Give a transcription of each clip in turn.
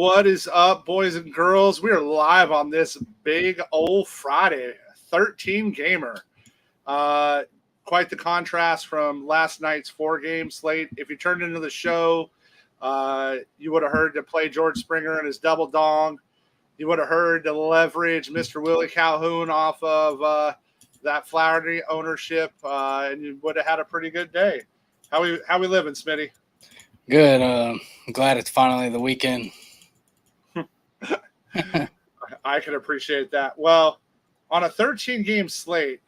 What is up, boys and girls? We are live on this big old Friday, 13 gamer. Uh, Quite the contrast from last night's 4-game slate. If you turned into the show, you would have heard to play George Springer and his double dong. You would have heard to leverage Mr. Willie Calhoun off of that Flaherty ownership, and you would have had a pretty good day. How we living, Smitty? Good. I'm glad it's finally the weekend. I can appreciate that. Well, on a 13-game slate,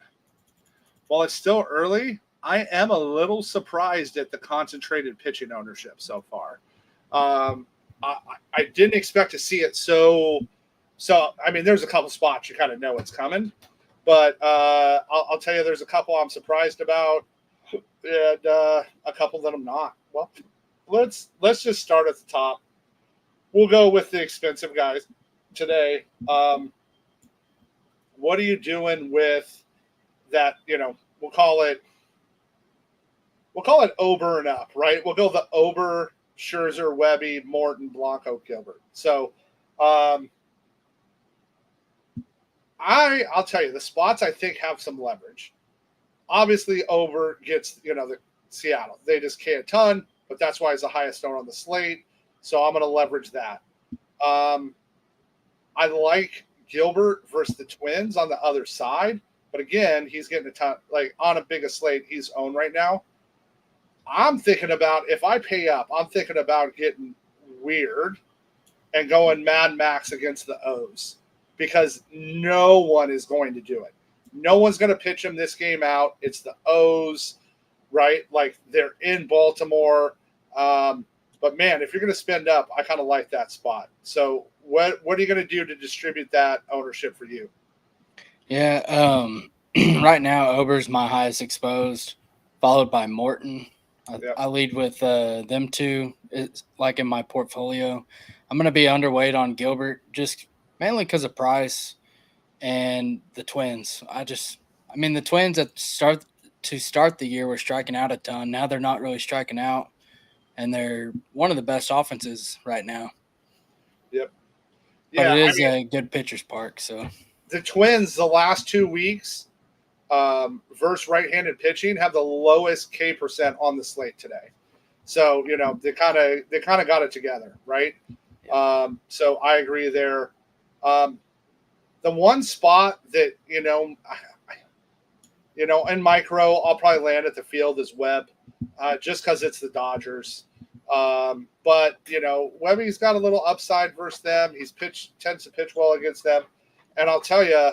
while it's still early, I am a little surprised at the concentrated pitching ownership so far. I didn't expect to see it so. I mean, there's a couple spots you kind of know it's coming, but I'll tell you, there's a couple I'm surprised about, and a couple that I'm not. Well, let's just start at the top. We'll go with the expensive guys today. What are you doing with that? We'll call it Ober and up, right? We'll go the Ober, Scherzer, Webby, Morton, Blanco, Gilbert. So I'll tell you, the spots I think have some leverage. Obviously, Ober gets the Seattle. They just K a ton, but that's why he's the highest owner on the slate. So I'm going to leverage that. I like Gilbert versus the Twins on the other side, but again, he's getting a ton, like on a bigger slate he's owned right now. I'm thinking about, if I pay up, I'm thinking about getting weird and going Mad Max against the O's, because no one is going to do it. No one's going to pitch him this game out. It's the O's, right? Like, they're in Baltimore. But man, if you're going to spend up, I kind of like that spot. So what are you going to do to distribute that ownership for you? Yeah, right now Ober's my highest exposed, followed by Morton. I lead with them two. It's like in my portfolio. I'm going to be underweight on Gilbert, just mainly because of price and the Twins. The Twins at start the year were striking out a ton. Now they're not really striking out, and they're one of the best offenses right now. Yep. Yeah, but it is a good pitcher's park. So the Twins, the last 2 weeks, versus right-handed pitching, have the lowest K percent on the slate today. So they kind of got it together, right? Yeah. So I agree there. The one spot that in micro, I'll probably land at the field is Webb, just because it's the Dodgers. But Webby's got a little upside versus them. Tends to pitch well against them, and I'll tell you,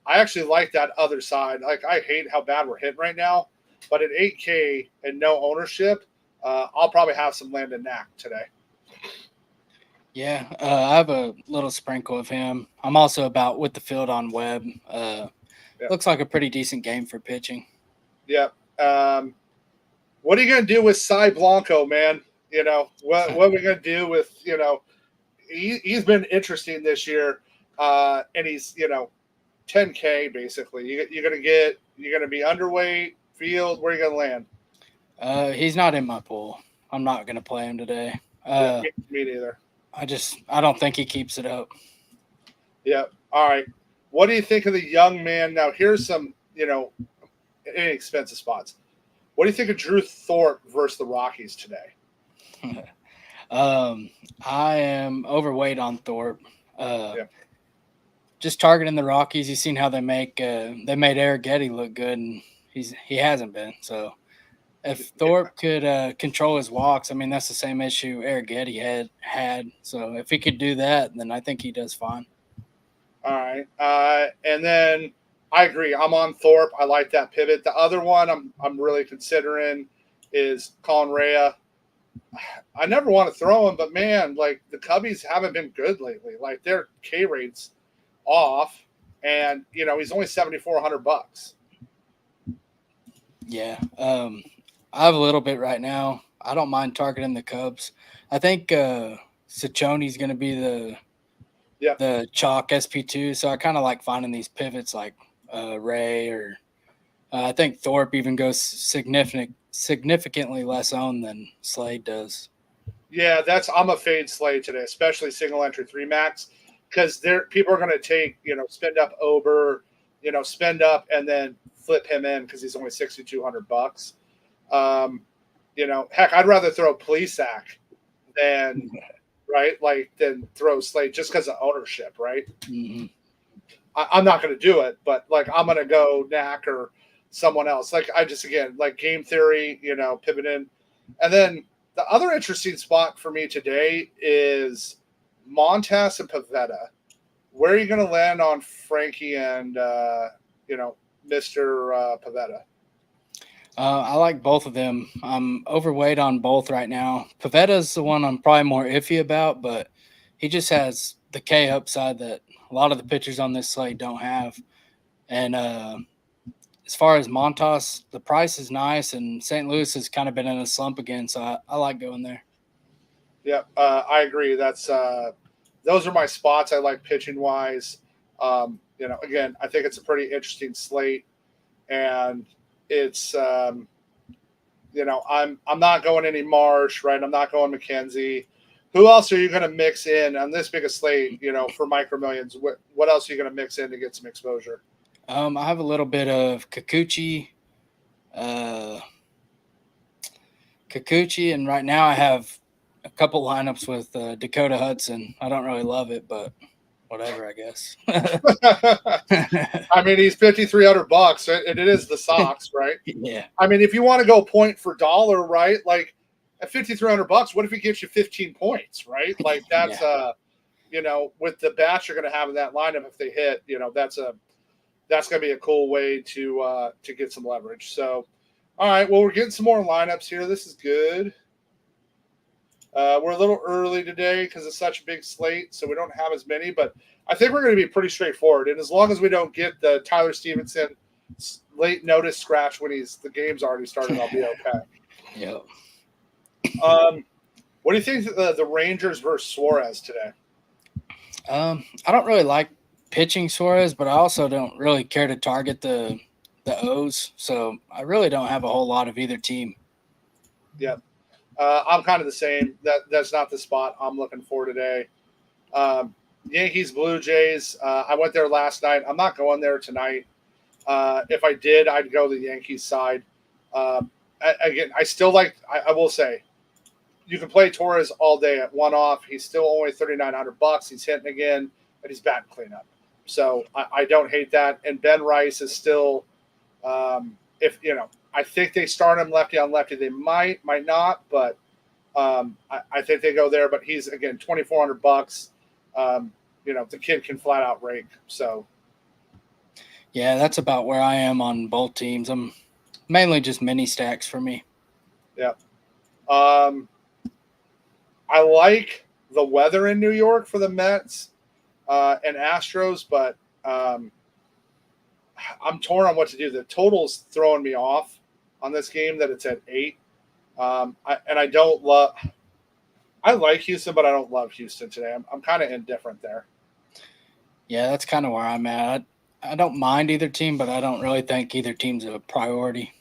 I actually like that other side. Like, I hate how bad we're hitting right now, but at 8K and no ownership, I'll probably have some Landon Knack today. Yeah, I have a little sprinkle of him. I'm also about with the field on Webb. Looks like a pretty decent game for pitching. Yeah. What are you going to do with Cy Blanco, man? What are we going to do with, he's been interesting this year, and he's, 10K basically. You're going to be underweight, field. Where are you going to land? He's not in my pool. I'm not going to play him today. Me neither. I don't think he keeps it up. Yeah. All right. What do you think of the young man? Now, here's some, inexpensive spots. What do you think of Drew Thorpe versus the Rockies today? I am overweight on Thorpe. Just targeting the Rockies. You've seen how they made Eric Getty look good, and he hasn't been. So if Thorpe could control his walks, that's the same issue Eric Getty had. So if he could do that, then I think he does fine. All right. And then I agree. I'm on Thorpe. I like that pivot. The other one I'm really considering is Colin Rea. I never want to throw him, but man, like, the Cubbies haven't been good lately. Like, their K rate's off, and he's only $7,400. Yeah. I have a little bit right now. I don't mind targeting the Cubs. I think Ciccione's going to be the chalk SP2, so I kind of like finding these pivots like Ray, or I think Thorpe even goes significantly less owned than Slade does. Yeah, I'm a fade Slate today, especially single entry 3 max, because people are going to take, spend up Ober, spend up and then flip him in because he's only $6,200. Um, heck, I'd rather throw Plesac than than throw Slate just because of ownership, right? Mm-hmm. I'm not going to do it, but I'm going to go Knack or someone else. Again, game theory, pivot in. And then the other interesting spot for me today is Montas and Pavetta. Where are you going to land on Frankie and, Mr. Pavetta? I like both of them. I'm overweight on both right now. Pavetta's the one I'm probably more iffy about, but he just has the K upside that a lot of the pitchers on this slate don't have. And as far as Montas, the price is nice, and St. Louis has kind of been in a slump again, so I like going there. Yeah, I agree. Those are my spots I like pitching wise. Again, I think it's a pretty interesting slate, and it's I'm not going any Marsh, right? I'm not going McKenzie. Who else are you going to mix in on this big a slate? For Micro Millions, what else are you going to mix in to get some exposure? I have a little bit of Kikuchi, and right now I have a couple lineups with Dakota Hudson. I don't really love it, but whatever, I guess. I mean, he's $5,300, and it is the Sox, right? Yeah. I mean, if you want to go point for dollar, right? Like at $5,300, what if he gives you 15 points, right? Like that's with the bats you're going to have in that lineup if they hit, that's going to be a cool way to get some leverage. So, all right, well, we're getting some more lineups here. This is good. We're a little early today because it's such a big slate, so we don't have as many, but I think we're going to be pretty straightforward. And as long as we don't get the Tyler Stevenson late notice scratch when the game's already started, I'll be okay. Yep. What do you think the Rangers versus Suarez today? I don't really like pitching Suarez, but I also don't really care to target the O's, so I really don't have a whole lot of either team. Yep. I'm kind of the same. That's not the spot I'm looking for today. Yankees, Blue Jays. I went there last night. I'm not going there tonight. If I did, I'd go the Yankees side. Again, I still like. I will say, you can play Torres all day at one off. He's still only $3,900. He's hitting again, and he's batting cleanup. So I don't hate that. And Ben Rice is still. I think they start him lefty on lefty. They might not, but I think they go there. But he's again $2,400. The kid can flat out rake. So, yeah, that's about where I am on both teams. I'm mainly just mini stacks for me. Yeah. I like the weather in New York for the Mets and Astros, but I'm torn on what to do. The total's throwing me off on this game that it's at 8. I like Houston, but I don't love Houston today. I'm kind of indifferent there. Yeah, that's kind of where I'm at. I don't mind either team, but I don't really think either team's a priority.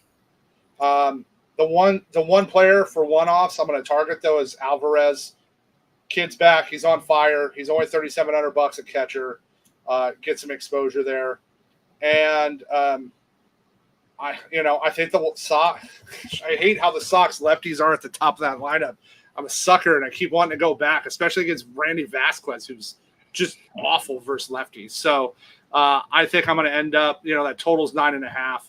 The one player for one-offs I'm going to target, though, is Alvarez. Kid's back. He's on fire. He's only $3,700 a catcher. Get some exposure there. And I think the Sox. I hate how the Sox lefties are at the top of that lineup. I'm a sucker, and I keep wanting to go back, especially against Randy Vasquez, who's just awful versus lefties. So I think I'm going to end up. That total's 9.5.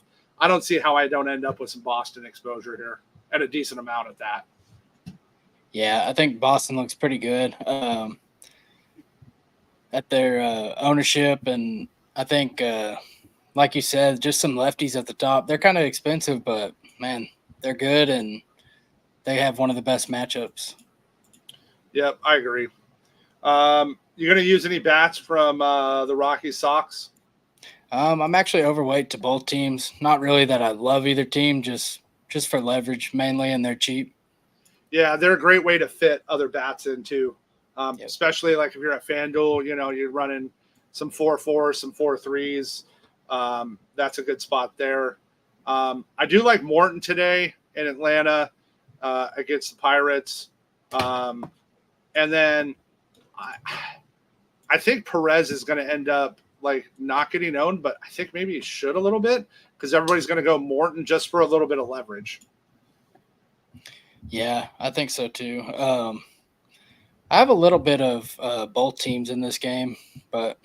I don't see how I don't end up with some Boston exposure here, and a decent amount at that. Yeah, I think Boston looks pretty good at their ownership, and I think. Like you said, just some lefties at the top. They're kind of expensive, but, man, they're good, and they have one of the best matchups. Yep, I agree. You going to use any bats from the Rockies Sox? I'm actually overweight to both teams. Not really that I love either team, just for leverage mainly, and they're cheap. Yeah, they're a great way to fit other bats in, too. Especially like if you're at FanDuel, you're running some 4-4s, some 4-3s. That's a good spot there. I do like Morton today in Atlanta against the Pirates. And then I think Perez is going to end up like not getting owned, but I think maybe he should a little bit because everybody's going to go Morton just for a little bit of leverage. Yeah, I think so too. I have a little bit of both teams in this game, but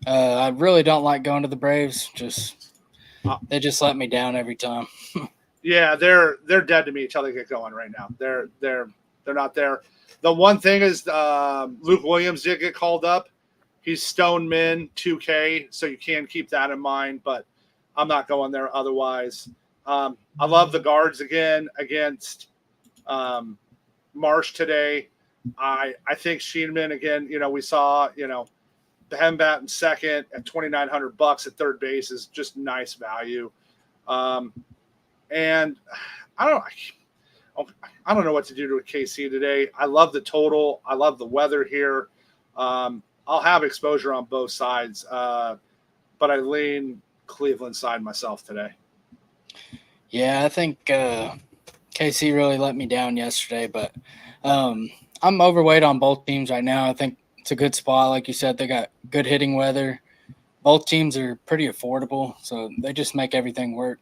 I really don't like going to the Braves. They just let me down every time. Yeah, they're dead to me until they get going right now. They're not there. The one thing is Luke Williams did get called up. He's Stone Min 2K, so you can keep that in mind, but I'm not going there otherwise. I love the guards again against Marsh today. I think Sheeman again, we saw, him batting second at $2,900 at third base is just nice value. And I don't know what to do to a KC today. I love the total. I love the weather here. I'll have exposure on both sides, but I lean Cleveland side myself today. Yeah, I think KC really let me down yesterday, but I'm overweight on both teams right now. I think it's a good spot. Like you said, they got good hitting weather. Both teams are pretty affordable, so they just make everything work.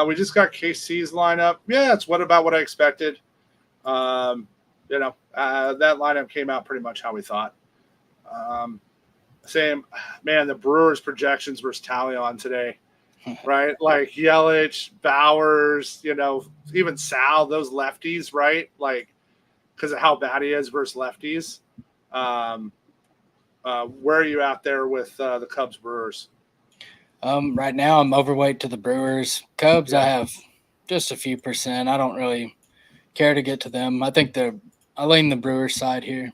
We just got KC's lineup. Yeah, it's what I expected. That lineup came out pretty much how we thought. Same, man, the Brewers projections versus Talion today, right? Like Yelich, Bowers, even Sal, those lefties, right? Like, because of how bad he is versus lefties. Where are you out there with the Cubs Brewers? Right now I'm overweight to the Brewers. Cubs, I have just a few percent. I don't really care to get to them. I think I lean the Brewers side here.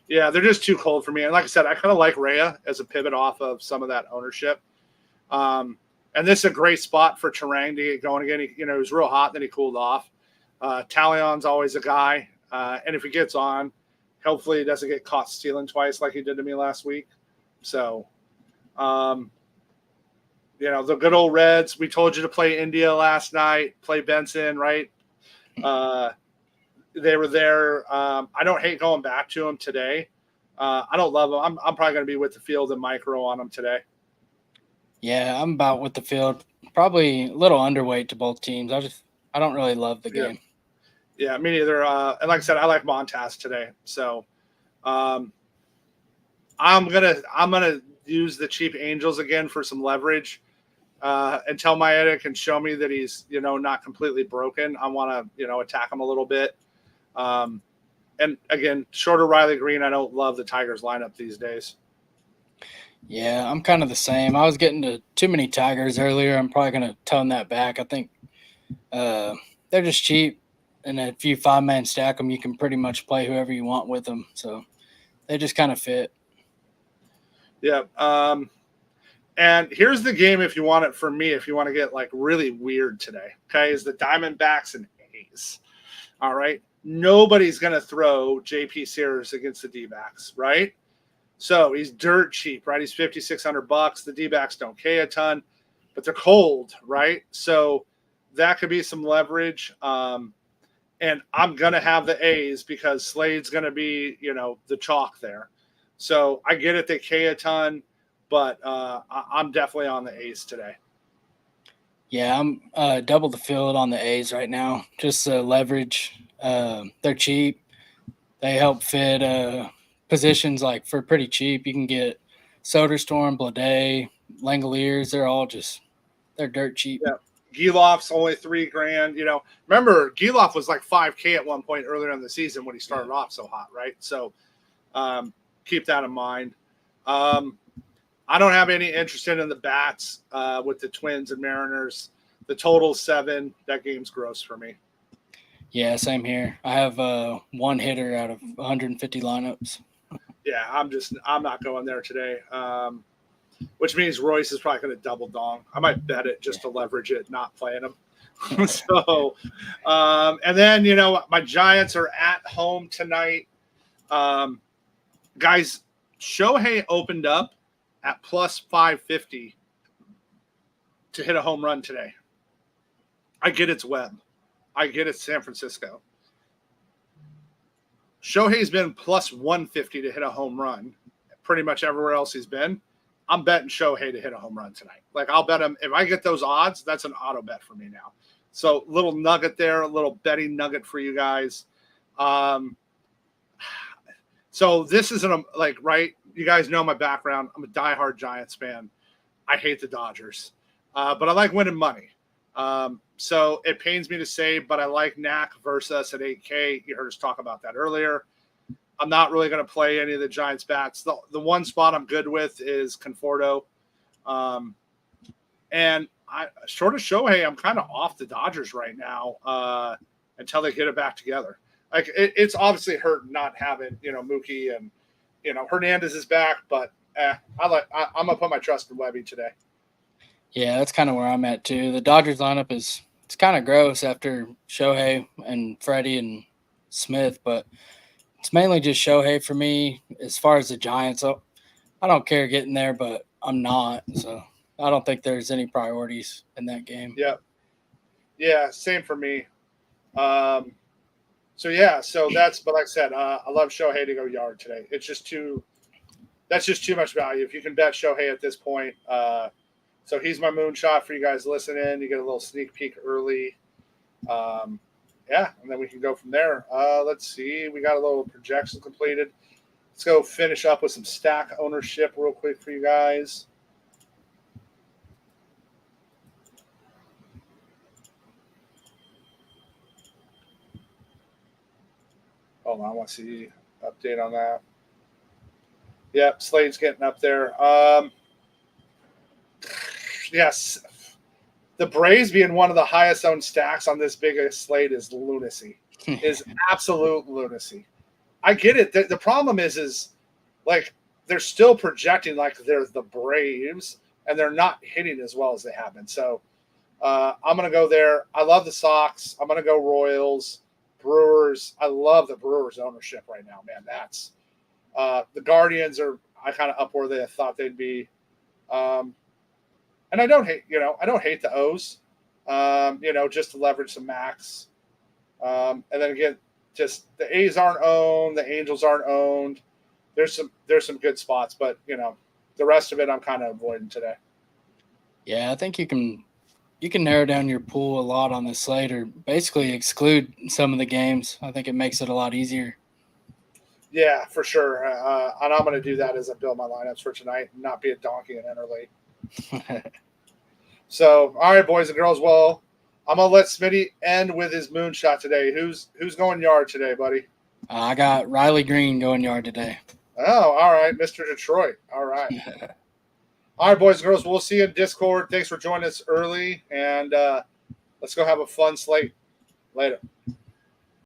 Yeah, they're just too cold for me. And like I said, I kind of like Rhea as a pivot off of some of that ownership. And this is a great spot for Terang to get going again. He was real hot, then he cooled off. Talion's always a guy. And if he gets on, hopefully he doesn't get caught stealing twice like he did to me last week. So, the good old Reds, we told you to play India last night, play Benson, right? They were there. I don't hate going back to them today. I don't love them. I'm probably going to be with the field and micro on them today. Yeah, I'm about with the field. Probably a little underweight to both teams. I don't really love the game. Yeah, me neither. And like I said, I like Montas today. So I'm gonna use the cheap Angels again for some leverage. Until Maeda can show me that he's not completely broken, I want to attack him a little bit. And again, shorter Riley Green, I don't love the Tigers lineup these days. Yeah, I'm kind of the same. I was getting to too many Tigers earlier. I'm probably going to tone that back. I think they're just cheap, and if you 5-man stack them, you can pretty much play whoever you want with them. So they just kind of fit. Yeah. And here's the game if you want it from me, if you want to get like really weird today, okay, is the Diamondbacks and A's. All right. Nobody's going to throw JP Sears against the D-backs, right? So he's dirt cheap, right? He's $5,600. The D-backs don't pay a ton, but they're cold, right? So that could be some leverage. And I'm going to have the A's because Slade's going to be, the chalk there. So I get it. They pay a ton, but I'm definitely on the A's today. Yeah, I'm double the field on the A's right now. Just leverage. They're cheap. They help fit positions like for pretty cheap. You can get Soderstrom, Blade, Langoliers. They're dirt cheap. Yeah. Geloff's only $3,000. Remember Geloff was like $5,000 at one point earlier in the season when he started off so hot, right? So keep that in mind. I don't have any interest in the bats with the Twins and Mariners. The total's 7. That game's gross for me. Yeah, same here. I have one hitter out of 150 lineups. Yeah, I'm not going there today. Which means Royce is probably going to double dong. I might bet it just to leverage it, not playing him. So, and then, my Giants are at home tonight. Guys, Shohei opened up at plus 550 to hit a home run today. I get it's Webb. I get it's San Francisco. Shohei's been plus 150 to hit a home run pretty much everywhere else he's been. I'm betting Shohei to hit a home run tonight. Like, I'll bet him. If I get those odds, that's an auto bet for me now. So, little nugget there, a little betting nugget for you guys. So this isn't right. You guys know my background. I'm a diehard Giants fan. I hate the Dodgers, but I like winning money. So it pains me to say, but I like Knack versus at 8K. You heard us talk about that earlier. I'm not really going to play any of the Giants bats. The one spot I'm good with is Conforto. And short of Shohei, I'm kind of off the Dodgers right now until they get it back together. Like, it's obviously hurt not having, Mookie and, Hernandez is back, but I'm going to put my trust in Webby today. Yeah, that's kind of where I'm at too. The Dodgers lineup it's kind of gross after Shohei and Freddie and Smith, but it's mainly just Shohei for me. As far as the Giants, I don't care getting there, but I'm not. So I don't think there's any priorities in that game. Yeah, same for me. So that's, but like I said, I love Shohei to go yard today. That's just too much value. If you can bet Shohei at this point. So he's my moonshot for you guys listening. You get a little sneak peek early. And then we can go from there. Let's see. We got a little projection completed. Let's go finish up with some stack ownership real quick for you guys. Hold on, I want to see update on that. Yep, Slate's getting up there. Yes, the Braves being one of the highest owned stacks on this biggest slate is lunacy. Is absolute lunacy. I get it. The problem is like they're still projecting like they're the Braves, and they're not hitting as well as they have been. So I'm going to go there. I love the Sox. I'm going to go Royals. Brewers. I love the Brewers ownership right now, man. That's the Guardians are kind of up where they thought they'd be. And I don't hate the O's, just to leverage some max. And then again, just the A's aren't owned, the Angels aren't owned. There's some good spots, but the rest of it I'm kind of avoiding today. Yeah, I think you can narrow down your pool a lot on this slate, or basically exclude some of the games. I think it makes it a lot easier. Yeah, for sure. And I'm going to do that as I build my lineups for tonight and not be a donkey and enter late. So, all right, boys and girls. Well, I'm going to let Smitty end with his moonshot today. Who's going yard today, buddy? I got Riley Green going yard today. Oh, all right. Mr. Detroit. All right. All right, boys and girls. We'll see you in Discord. Thanks for joining us early. And let's go have a fun slate. Later.